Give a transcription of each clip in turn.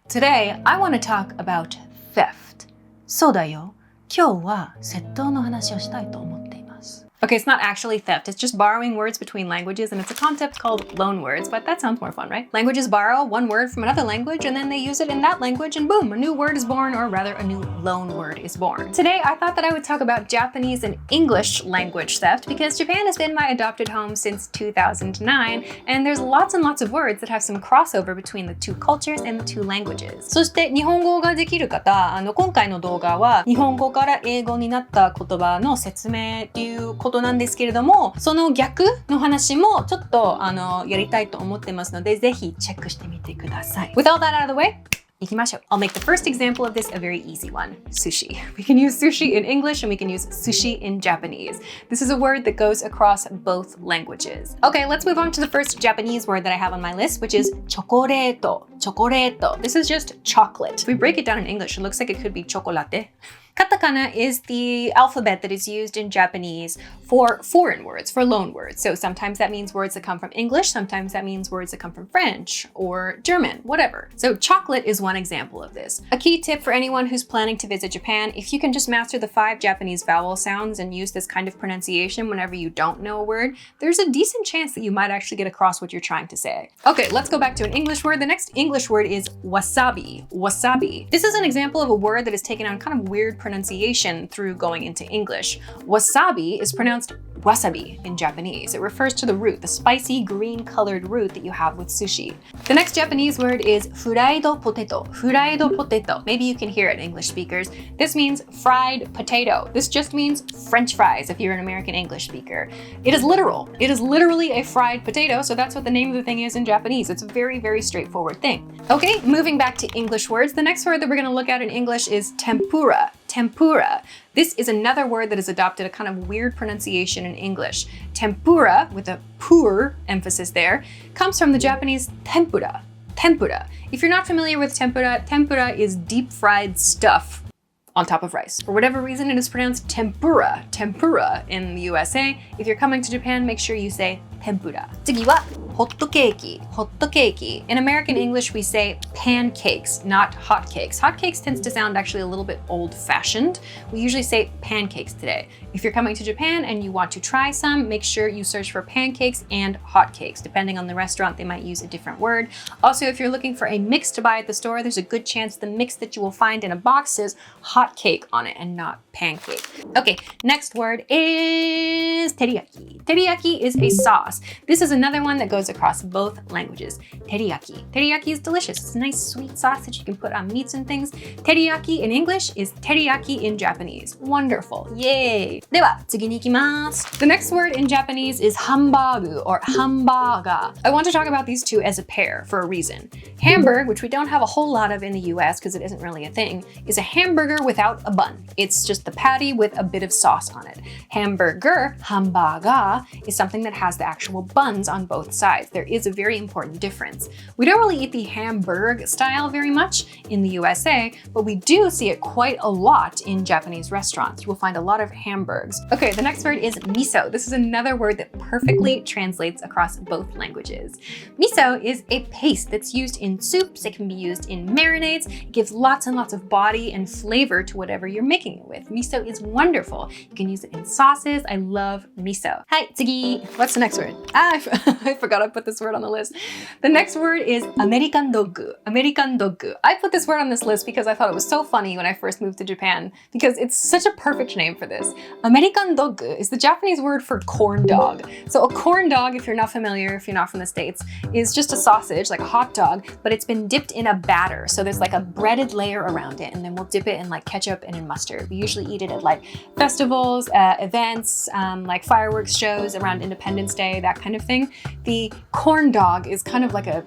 Today, I want to talk about theft. そうだよ。今日は窃盗の話をしたいと思っています。Okay, it's not actually theft. It's just borrowing words between languages, and it's a concept called loan words, but that sounds more fun, right? Languages borrow one word from another language, and then they use it in that language, and boom, a new word is born, or rather, a new loan word is born. Today, I thought that I would talk about Japanese and English language theft, because Japan has been my adopted home since 2009, and there's lots and lots of words that have some crossover between the two cultures and the two languages. そして日本語ができる方、今回の動画は日本語から英語になった言葉の説明っていうことなんですけれども、その逆の話もちょっとやりたいと思ってますので、ぜひチェックしてみてください。With all that out of the way, 行きましょう。I'll make the first example of this a very easy one. Sushi. We can use sushi in English and we can use sushi in Japanese. This is a word that goes across both languages. Okay, let's move on to the first Japanese word that I have on my list, which is chocoreto. Chocoreto. This is just chocolate. If we break it down in English, it looks like it could be chocolate. Katakana is the alphabet that is used in Japanese for foreign words, for loan words. So sometimes that means words that come from English, sometimes that means words that come from French or German, whatever. So chocolate is one example of this. A key tip for anyone who's planning to visit Japan, if you can just master the 5 Japanese vowel sounds and use this kind of pronunciation whenever you don't know a word, there's a decent chance that you might actually get across what you're trying to say. Okay, let's go back to an English word. The next English word is wasabi. Wasabi. This is an example of a word that has taken on kind of weird pronunciation through going into English. Wasabi is pronounced wasabi in Japanese. It refers to the root, the spicy green colored root that you have with sushi. The next Japanese word is fried potato. Fried potato. Maybe you can hear it, English speakers. This means fried potato. This just means French fries if you're an American English speaker. It is literal. It is literally a fried potato, so that's what the name of the thing is in Japanese. It's a very, very straightforward thing. Okay, moving back to English words, the next word that we're going to look at in English is tempura. Tempura. This is another word that has adopted a kind of weird pronunciation in English. Tempura, with a pur emphasis there, comes from the Japanese tempura. Tempura. If you're not familiar with tempura, tempura is deep fried stuff on top of rice. For whatever reason, it is pronounced tempura. Tempura in the USA. If you're coming to Japan, make sure you say tempura. 次は hot cake. Hot cake. In American English, we say pancakes, not hotcakes. Hotcakes tends to sound actually a little bit old-fashioned. We usually say pancakes today. If you're coming to Japan and you want to try some, make sure you search for pancakes and hotcakes. Depending on the restaurant, they might use a different word. Also, if you're looking for a mix to buy at the store, there's a good chance the mix that you will find in a box says hot cake on it and not pancake. Okay, next word is teriyaki. Teriyaki is a sauce. This is another one that goes across both languages. Teriyaki. Teriyaki is delicious. It's a nice sweet sauce that you can put on meats and things. Teriyaki in English is teriyaki in Japanese. Wonderful. Yay! では、次に行きます。The next word in Japanese is hamburger or hamburger. I want to talk about these two as a pair for a reason. Hamburg, which we don't have a whole lot of in the US because it isn't really a thing, is a hamburger without a bun. It's just the patty with a bit of sauce on it. Hamburger, hamburger, is something that has the actual buns on both sides. There is a very important difference. We don't really eat the Hamburg style very much in the USA, but we do see it quite a lot in Japanese restaurants. You will find a lot of Hamburgs. Okay, the next word is miso. This is another word that perfectly translates across both languages. Miso is a paste that's used in soups. It can be used in marinades. It gives lots and lots of body and flavor to whatever you're making it with. Miso is wonderful. You can use it in sauces. I love miso. Hi, tsugi. What's the next word? I forgot I put this word on the list. The next word is American dog. American dog. I put this word on this list because I thought it was so funny when I first moved to Japan because it's such a perfect name for this. American dog is the Japanese word for corn dog. So a corn dog, if you're not familiar, if you're not from the States, is just a sausage, like a hot dog, but it's been dipped in a batter. So there's like a breaded layer around it, and then we'll dip it in like ketchup and in mustard. We usually eat it at like festivals, events, like fireworks shows around Independence Day, that kind of thing. The corn dog is kind of like a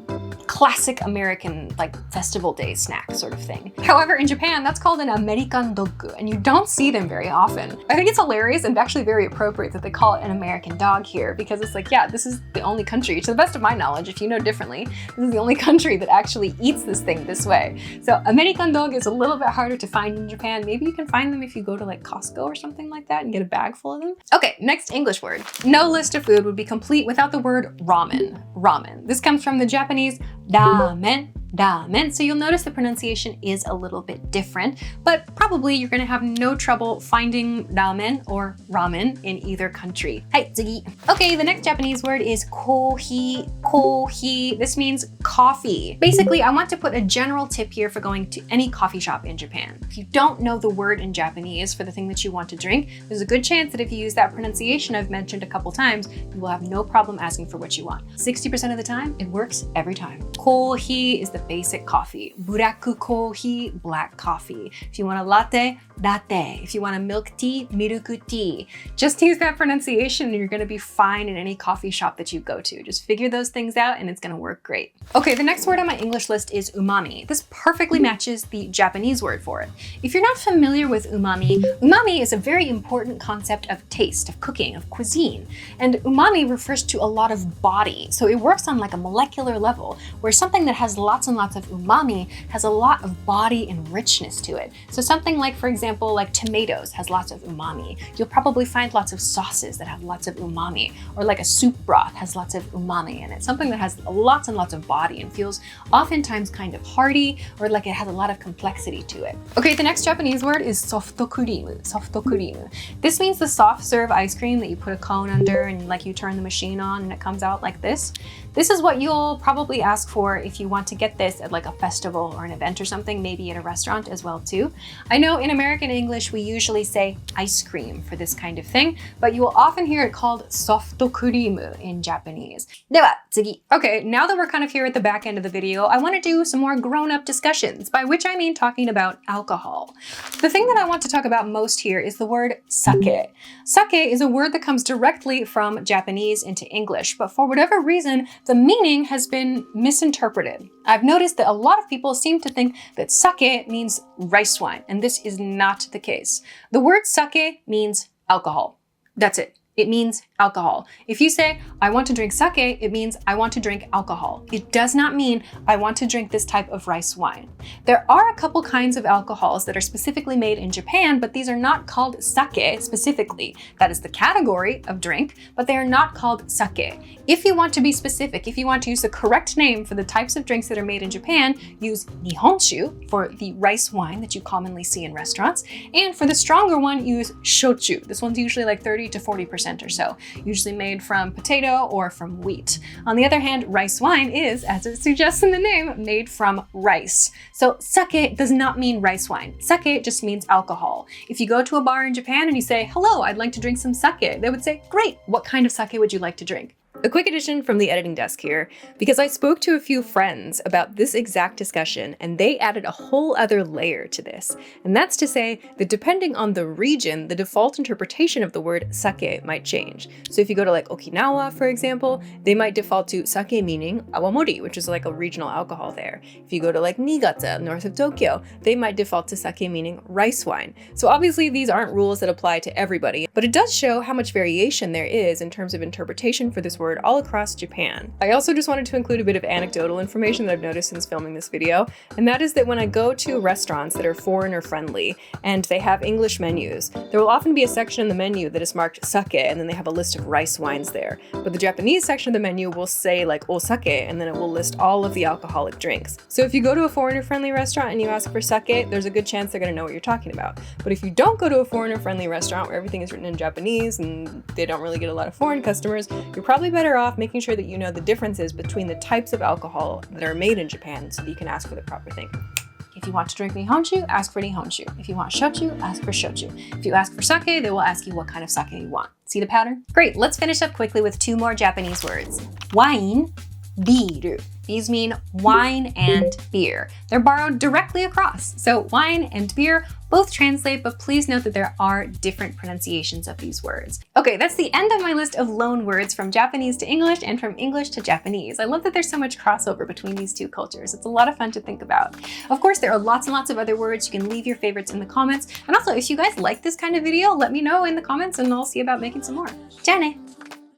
classic American like festival day snack sort of thing. However, in Japan, that's called an American dog, and you don't see them very often. I think it's hilarious and actually very appropriate that they call it an American dog here because it's like, yeah, this is the only country, to the best of my knowledge, if you know differently, this is the only country that actually eats this thing this way. So American dog is a little bit harder to find in Japan. Maybe you can find them if you go to like Costco or something like that and get a bag full of them. Okay, next English word. No list of food would be complete without the word ramen. Ramen. This comes from the Japanese ramen. ramen. So you'll notice the pronunciation is a little bit different, but probably you're gonna have no trouble finding ramen or ramen in either country. Hai, tsugi. Okay, the next Japanese word is kohi. Kohi. This means coffee. Basically, I want to put a general tip here for going to any coffee shop in Japan. If you don't know the word in Japanese for the thing that you want to drink, there's a good chance that if you use that pronunciation I've mentioned a couple times, you will have no problem asking for what you want. 60% of the time, it works every time. Kohi is the basic coffee. Black coffee, black coffee. If you want a latte, latte. If you want a milk tea, milk tea. Just use that pronunciation and you're gonna be fine in any coffee shop that you go to. Just figure those things out and it's gonna work great. Okay, the next word on my English list is umami. This perfectly matches the Japanese word for it. If you're not familiar with umami, umami is a very important concept of taste, of cooking, of cuisine. And umami refers to a lot of body. So it works on like a molecular level, where something that has lots and lots of umami has a lot of body and richness to it. So something like, for example, like tomatoes has lots of umami. You'll probably find lots of sauces that have lots of umami, or like a soup broth has lots of umami in it. Something that has lots and lots of body and feels oftentimes kind of hearty, or like it has a lot of complexity to it. Okay, the next Japanese word is soft cream. Soft cream. This means the soft serve ice cream that you put a cone under and like you turn the machine on and it comes out like this. This is what you'll probably ask for if you want to get this at like a festival or an event or something, maybe at a restaurant as well too. I know in American English we usually say ice cream for this kind of thing, but you will often hear it called soft cream in Japanese. では次. Okay, now that we're kind of here at the back end of the video, I want to do some more grown-up discussions, by which I mean talking about alcohol. The thing that I want to talk about most here is the word sake. Sake is a word that comes directly from Japanese into English, but for whatever reason, the meaning has been misinterpreted. I've noticed that a lot of people seem to think that sake means rice wine, and this is not the case. The word sake means alcohol. That's it. It means alcohol. If you say, I want to drink sake, it means I want to drink alcohol. It does not mean I want to drink this type of rice wine. There are a couple kinds of alcohols that are specifically made in Japan, but these are not called sake specifically. That is the category of drink, but they are not called sake. If you want to be specific, if you want to use the correct name for the types of drinks that are made in Japan, use nihonshu for the rice wine that you commonly see in restaurants. And for the stronger one, use shochu. This one's usually like 30 to 40% or so, usually made from potato or from wheat. On the other hand, rice wine is, as it suggests in the name, made from rice. So sake does not mean rice wine. Sake just means alcohol. If you go to a bar in Japan and you say, hello, I'd like to drink some sake, they would say, great, what kind of sake would you like to drink? A quick addition from the editing desk here, because I spoke to a few friends about this exact discussion and they added a whole other layer to this. And that's to say that depending on the region, the default interpretation of the word sake might change. So if you go to like Okinawa, for example, they might default to sake meaning awamori, which is like a regional alcohol there. If you go to like Niigata, north of Tokyo, they might default to sake meaning rice wine. So obviously these aren't rules that apply to everybody, but it does show how much variation there is in terms of interpretation for this word all across Japan. I also just wanted to include a bit of anecdotal information that I've noticed since filming this video, and that is that when I go to restaurants that are foreigner friendly and they have English menus, there will often be a section in the menu that is marked sake and then they have a list of rice wines there. But the Japanese section of the menu will say like osake and then it will list all of the alcoholic drinks. So if you go to a foreigner friendly restaurant and you ask for sake, there's a good chance they're gonna know what you're talking about. But if you don't go to a foreigner friendly restaurant where everything is written in Japanese and they don't really get a lot of foreign customers, you're probably better off making sure that you know the differences between the types of alcohol that are made in Japan so that you can ask for the proper thing. If you want to drink nihonshu, ask for nihonshu. If you want shochu, ask for shochu. If you ask for sake, they will ask you what kind of sake you want. See the pattern? Great, let's finish up quickly with two more Japanese words. Wine, biru. These mean wine and beer. They're borrowed directly across. So wine and beer both translate, but please note that there are different pronunciations of these words. Okay, that's the end of my list of loan words from Japanese to English and from English to Japanese. I love that there's so much crossover between these two cultures. It's a lot of fun to think about. Of course, there are lots and lots of other words. You can leave your favorites in the comments. And also, if you guys like this kind of video, let me know in the comments and I'll see about making some more. じゃあね!